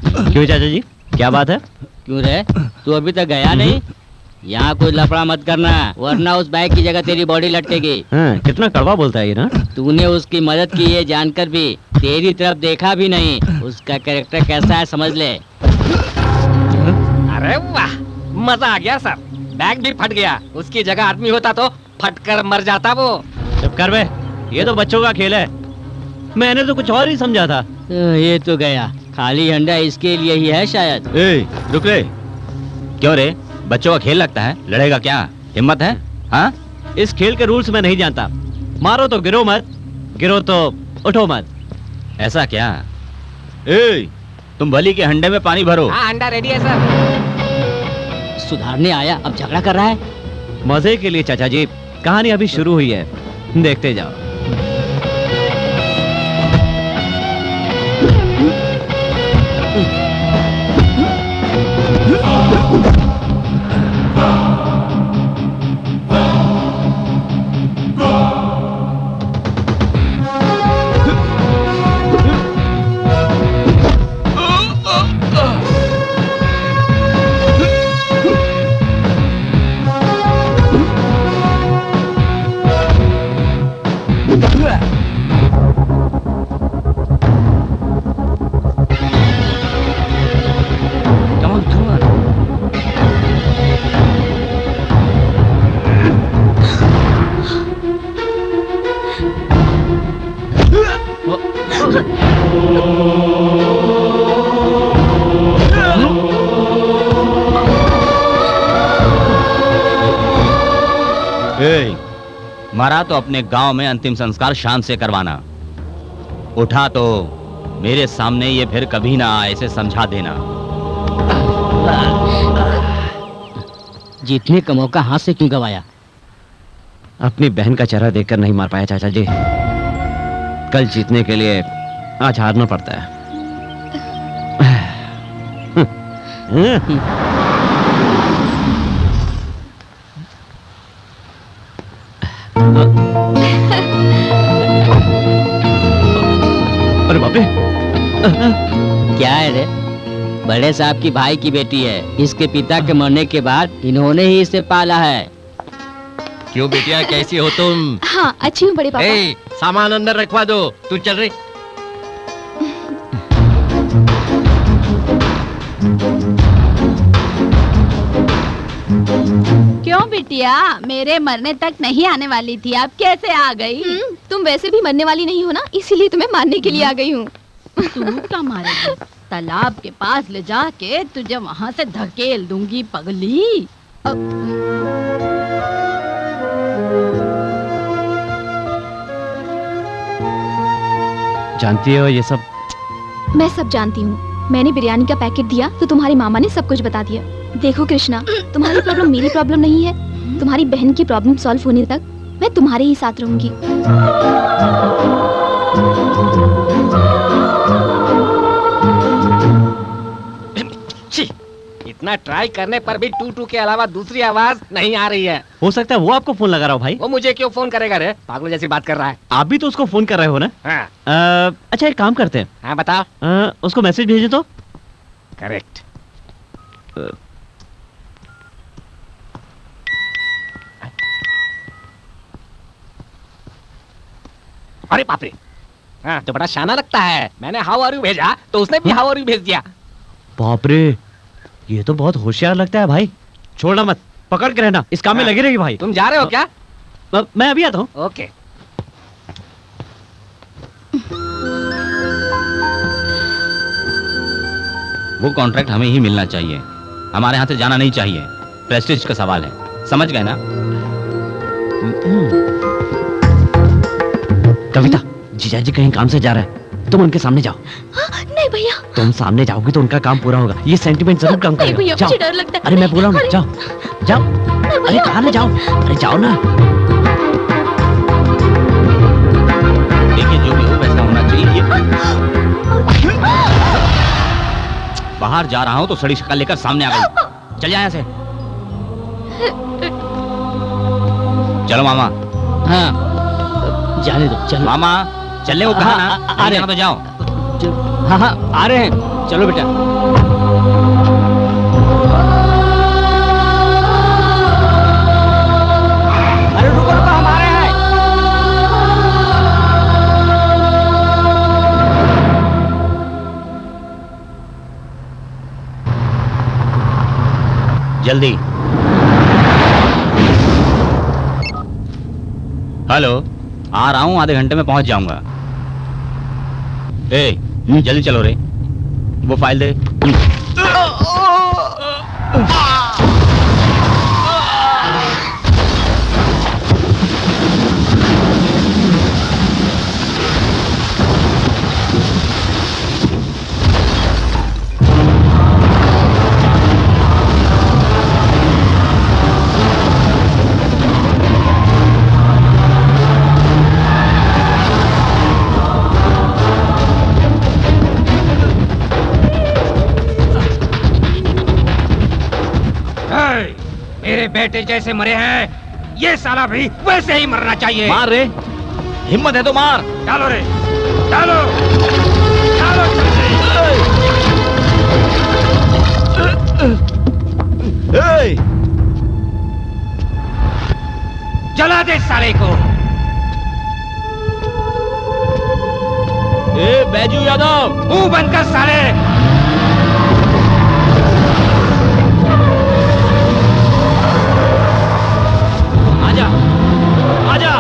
क्यों चाचा जी, क्या बात है? क्यों रे, तू अभी तक गया नहीं? यहाँ कोई लफड़ा मत करना, वरना उस बैग की जगह तेरी बॉडी लटकेगी। कितना कड़वा बोलता है ये ना। तूने उसकी मदद की है जानकर भी तेरी तरफ देखा भी नहीं। उसका कैरेक्टर कैसा है समझ ले। अरे वाह, मजा आ गया सर। बैग भी फट गया, उसकी जगह आदमी होता तो फटकर मर जाता वो। चुप कर बे, ये तो बच्चों का खेल है। मैंने तो कुछ और ही समझा था। ये तो गया, खाली हंडा इसके लिए ही है शायद। रुक रे, क्यों रे? बच्चों का खेल लगता है, लड़ेगा क्या? हिम्मत है? हाँ, इस खेल के रूल्स मैं नहीं जानता। मारो तो गिरो मत, गिरो तो उठो मत। ऐसा क्या? तुम बलि के हंडे में पानी भरो। हाँ, हंडा रेडी है सर। सुधारने आया, अब झगड़ा कर रहा है। मजे के लिए चाचा जी, कहानी अभी शुरू हुई है, देखते जाओ। मरा तो अपने गांव में अंतिम संस्कार शान से करवाना, उठा तो मेरे सामने ये फिर कभी ना आए, इसे समझा देना। जीतने का मौका हाथ से क्यों गवाया? अपनी बहन का चेहरा देखकर नहीं मार पाया चाचा जी। कल जीतने के लिए आज हारना पड़ता है। अरे बाप रे, क्या है रे? बड़े साहब की भाई की बेटी है। इसके पिता के मरने के बाद इन्होंने ही इसे पाला है। क्यों बेटिया, कैसी हो तुम? हाँ, अच्छी हूँ बड़े पापा। सामान अंदर रखवा दो, तू चल रही। क्यों बिटिया, मेरे मरने तक नहीं आने वाली थी, अब कैसे आ गई? तुम वैसे भी मरने वाली नहीं हो ना, इसीलिए तुम्हें मारने के लिए आ गई हूँ। तू क्या मारेगी? तालाब के पास ले जाके तुझे वहाँ से धकेल दूंगी पगली। जानती हो ये सब? मैं सब जानती हूँ। मैंने बिरयानी का पैकेट दिया तो तुम्हारी मामा ने सब कुछ बता दिया। देखो कृष्णा, तुम्हारी प्रॉब्लम मेरी प्रॉब्लम नहीं है। तुम्हारी बहन की प्रॉब्लम सॉल्व होने तक मैं तुम्हारे ही साथ रहूंगी। इतना ट्राई करने पर भी टू टू के अलावा दूसरी आवाज नहीं आ रही है। हो सकता है वो आपको फोन लगा रहा हो भाई। वो मुझे क्यों फोन करेगा रे? पागल जैसी बात कर रहा है। आप भी तो उसको फोन कर रहे हो ना? हाँ। अच्छा एक काम करते हैं। हाँ बता। उसको मैसेज भेजे तो। करेक्ट। अरे बाप रे, हाँ तो बड़ा शाना लगता है। मैंने हाउ आर यू भेजा तो उसने भी हाउ आर यू भेज दिया। बाप रे, ये तो बहुत होशियार लगता है भाई। छोड़ना मत, पकड़ के रहना, इस काम में लगी रहेगी भाई। तुम जा रहे हो क्या? मैं अभी आता हूँ। ओके। वो कॉन्ट्रैक्ट हमें ही मिलना चाहिए, हमारे हाथ से जाना नहीं चाहिए। प्रेस्टीज का सवाल है, समझ गए ना? कविता, जीजा जी कहीं काम से जा रहा है, तुम उनके सामने जाओ। हाँ, नहीं भैया। तुम सामने जाओगी तो उनका काम पूरा होगा। ये सेंटिमेंट जरूर काम करेगा। भैया, मुझे डर लगता है। अरे मैं बोला हूँ, जाओ जाओ। अरे कहाँ ले जाओ? अरे जाओ ना। देखिए जो भी हो वैसा होना चाहिए। बाहर जा रहा हूँ तो सड़ी शक्ल लेकर सामने आ गई। चल जाए यहाँ से। चलो मामा। हाँ जाने दो, चलो। मामा चलने को कहा ना, आ रहे हैं तो जाओ। हाँ हाँ आ रहे हैं। चलो बेटा। अरे रुको रुको, हमारे हैं। जल्दी। हेलो, आ रहा हूँ, आधे घंटे में पहुंच जाऊंगा। ए, जल्दी चलो रे, वो फाइल दे। मेरे बेटे जैसे मरे हैं, ये साला भी वैसे ही मरना चाहिए। मार रे, हिम्मत है तो मार। डालो रे, डालो, डालो जला दे साले को। ए बैजू यादव, मुंह बंद कर साले। आजा।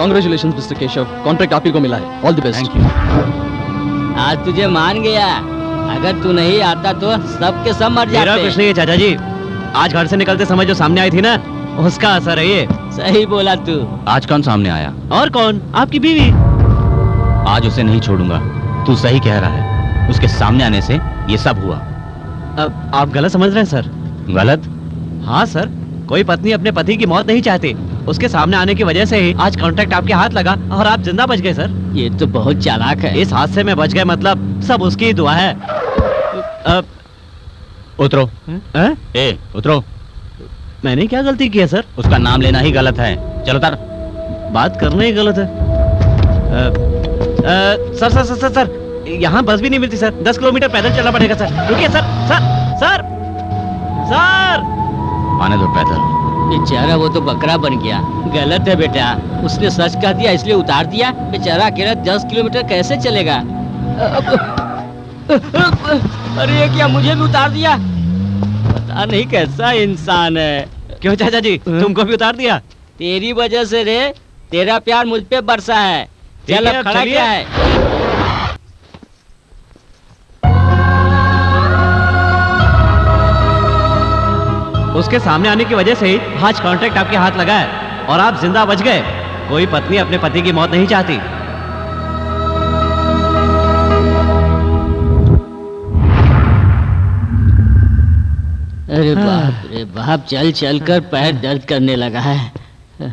Congratulations, Mr. Keshav. कॉन्ट्रैक्ट आप ही को मिला है। All the best. Thank you. आज तुझे मान गया, अगर तू नहीं आता तो सब के सब मर मेरा जाते। कुछ नहीं है चाचा जी, आज घर से निकलते समय जो सामने आई थी ना, उसका असर है ये। सही बोला तू। आज कौन सामने आया? और कौन? आपकी बीवी। आज उसे नहीं छोड़ूंगा। तू सही कह रहा है, उसके सामने आने से ये सब हुआ। अब आप गलत समझ रहे हैं सर। गलत? हाँ सर, कोई पत्नी अपने पति की मौत नहीं चाहती। उसके सामने आने की वजह से ही आज कॉन्ट्रैक्ट आपके हाथ लगा और आप जिंदा बच गए सर। ये तो बहुत चालाक है। इस हादसे में बच गए मतलब सब उसकी ही दुआ है। उतरो। ए, उतरो। मैंने क्या गलती की है सर? उसका नाम लेना ही गलत है। चलो उतर। बात करना ही गलत है। Sir sir sir sir sir, यहाँ बस भी नहीं मिलती सर। 10 किलोमीटर पैदल चलना पड़ेगा सर। रुकिए सर। सर सर सर, आने दो पैदल। बेचारा वो तो बकरा बन गया। गलत है बेटा, उसने सच कह दिया इसलिए उतार दिया। बेचारा अकेला 10 किलोमीटर कैसे चलेगा? अरे ये क्या, मुझे भी उतार दिया? पता नहीं कैसा इंसान है। क्यों चाचा जी, तुमको भी उतार दिया? तेरी वजह से रे, तेरा प्यार मुझ पे बरसा है। चल अब खड़ा क्या है? उसके सामने आने की वजह से ही आज कॉन्ट्रैक्ट आपके हाथ लगा है और आप जिंदा बच गए। कोई पत्नी अपने पति की मौत नहीं चाहती। अरे बाप रे बाप, चल चल कर पैर दर्द करने लगा है। तब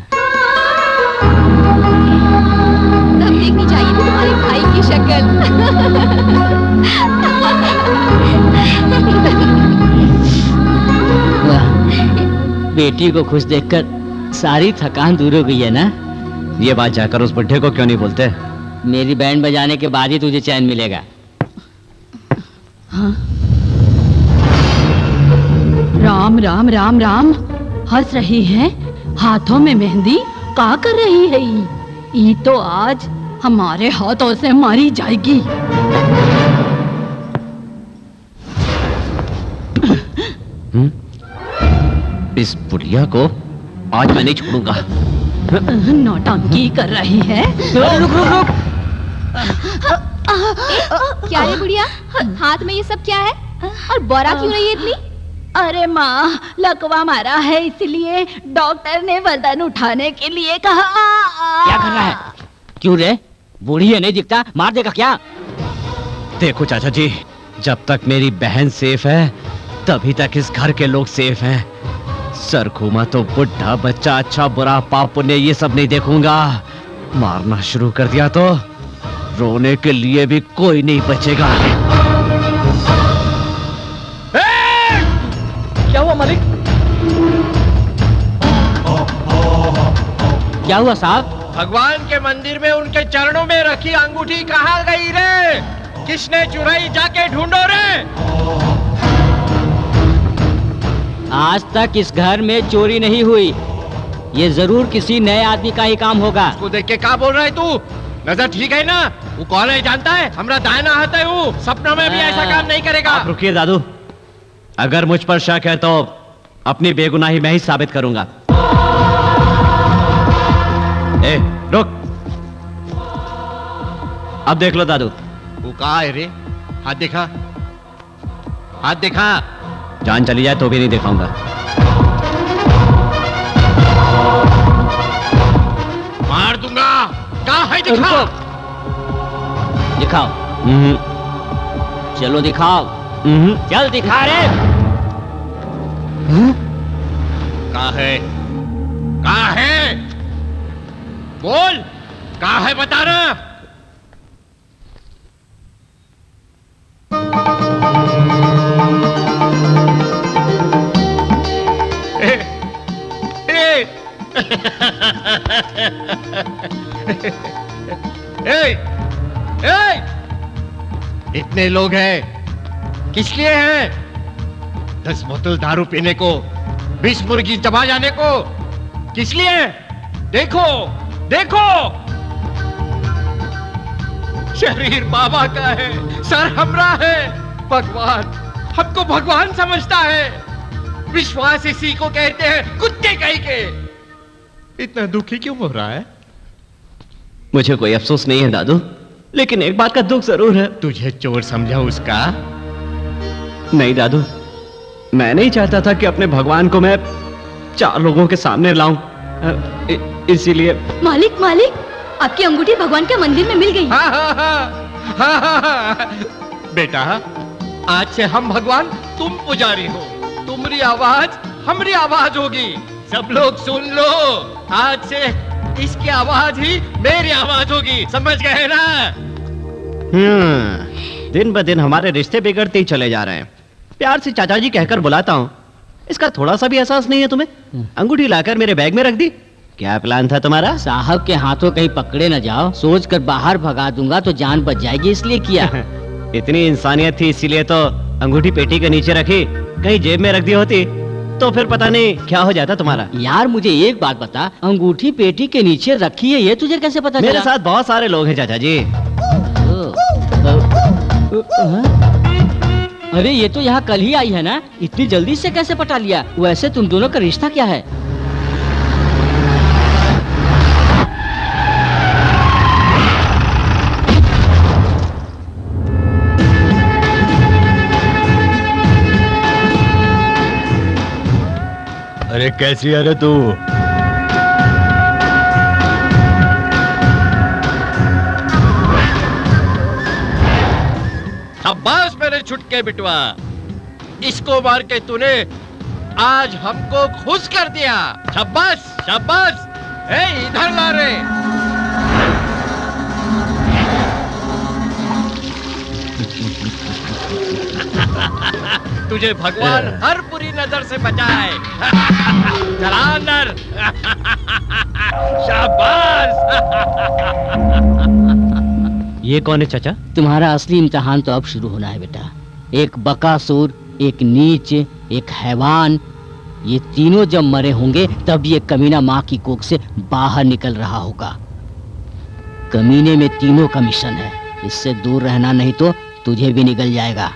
देखनी चाहिए थी तुम्हारे भाई की शक्ल। बेटी को खुश देखकर सारी थकान दूर हो गई है ना? ये बात जाकर उस बुढ़े को क्यों नहीं बोलते? मेरी बैंड बजाने के बाद ही तुझे चैन मिलेगा। हाँ? राम राम राम राम, हंस रही है, हाथों में मेहंदी क्या कर रही है? ये तो आज हमारे हाथों से मारी जाएगी। इस बुढ़िया को आज मैं नहीं छोड़ूंगा। नौटंकी कर रही है। रुक रुक रुक। क्या है बुढ़िया, हाथ में ये सब क्या है और बोरा क्यों रही है इतनी? अरे माँ, लकवा मारा है इसलिए डॉक्टर ने वजन उठाने के लिए कहा। क्या कर रहा है? क्यों रे, बूढ़ी है, नहीं दिखता, मार देगा क्या? देखो चाचा जी, जब तक मेरी बहन सेफ है तभी तक इस घर के लोग सेफ हैं। सर घूमा तो बुढ़ा बच्चा, अच्छा बुरा पाप पुण्य ये सब नहीं देखूंगा। मारना शुरू कर दिया तो रोने के लिए भी कोई नहीं बचेगा। क्या हुआ मालिक? क्या हुआ साहब? भगवान के मंदिर में उनके चरणों में रखी अंगूठी कहाँ गई रे? किसने चुराई, जाके ढूंढो रे। आज तक इस घर में चोरी नहीं हुई, ये जरूर किसी नए आदमी का ही काम होगा। उसको देख के क्या बोल रहा है तू? नजर ठीक है ना? वो कौन है जानता है? हमरा दाहिना हाथ है वो, सपनों में भी ऐसा काम नहीं करेगा। आप रुकिए दादू, अगर मुझ पर शक है तो अपनी बेगुनाही मैं ही साबित करूंगा। ए, रुक। अब देख लो दादू। वो कहाँ है रे? हाथ दिखा, हाथ दिखा। जान चली जाए तो भी नहीं दिखाऊंगा। मार दूंगा। कहाँ है? दिखा। दिखाओ। चलो दिखाओ। चल दिखा रे। कहाँ है? कहाँ है? बोल, कहाँ है बताना। इतने लोग हैं, किस लिए हैं? 10 बोतल दारू पीने को, 20 मुर्गी चबा जाने को, किस लिए? देखो देखो, शरीर बाबा का है, सर हमरा है। भगवान हमको भगवान समझता है। विश्वास इसी को कहते हैं, कुत्ते कहीं के। इतना दुखी क्यों हो रहा है? मुझे कोई अफसोस नहीं है दादू, लेकिन एक बात का दुख जरूर है। तुझे चोर समझा उसका? नहीं दादू, मैं नहीं चाहता था कि अपने भगवान को मैं 4 लोगों के सामने लाऊं, इसीलिए। मालिक मालिक, आपकी अंगूठी भगवान के मंदिर में मिल गई। बेटा, आज से हम भगवान, तुम पुजारी हो। तुम्हारी आवाज हमारी आवाज होगी। सब लोग सुन लो, आज से इसकी आवाज ही मेरी आवाज होगी। समझ गए ना? दिन ब दिन हमारे रिश्ते बिगड़ते ही चले जा रहे हैं। प्यार से चाचा जी कहकर बुलाता हूँ, इसका थोड़ा सा भी एहसास नहीं है तुम्हें? अंगूठी लाकर मेरे बैग में रख दी। क्या प्लान था तुम्हारा? साहब के हाथों कहीं पकड़े न जाओ, सोचकर बाहर भगा दूंगा तो जान बच जाएगी, इसलिए किया। इतनी इंसानियत थी इसीलिए तो अंगूठी पेटी के नीचे रखी, कहीं जेब में रख दी होती तो फिर पता नहीं क्या हो जाता तुम्हारा। यार मुझे एक बात बता, अंगूठी पेटी के नीचे रखी है ये तुझे कैसे पता चला? मेरे साथ बहुत सारे लोग हैं चाचा जी। अरे ये तो यहाँ कल ही आई है ना, इतनी जल्दी से कैसे पटा लिया? वैसे तुम दोनों का रिश्ता क्या है? अरे कैसी है रे तू? शाबाश मेरे छुटके बिटवा, इसको मार के तूने आज हमको खुश कर दिया। शाबाश शाबाश। ए इधर ला रे। तुझे भगवान हर बुरी नजर से बचाए। चला अंदर। शाबाश। ये कौन है चाचा? तुम्हारा असली इम्तिहान तो अब शुरू होना है बेटा। एक बकासुर, एक नीच, एक हैवान, ये तीनों जब मरे होंगे तब ये कमीना माँ की कोख से बाहर निकल रहा होगा। कमीने में तीनों का मिशन है, इससे दूर रहना नहीं तो तुझे भी निकल जाएगा।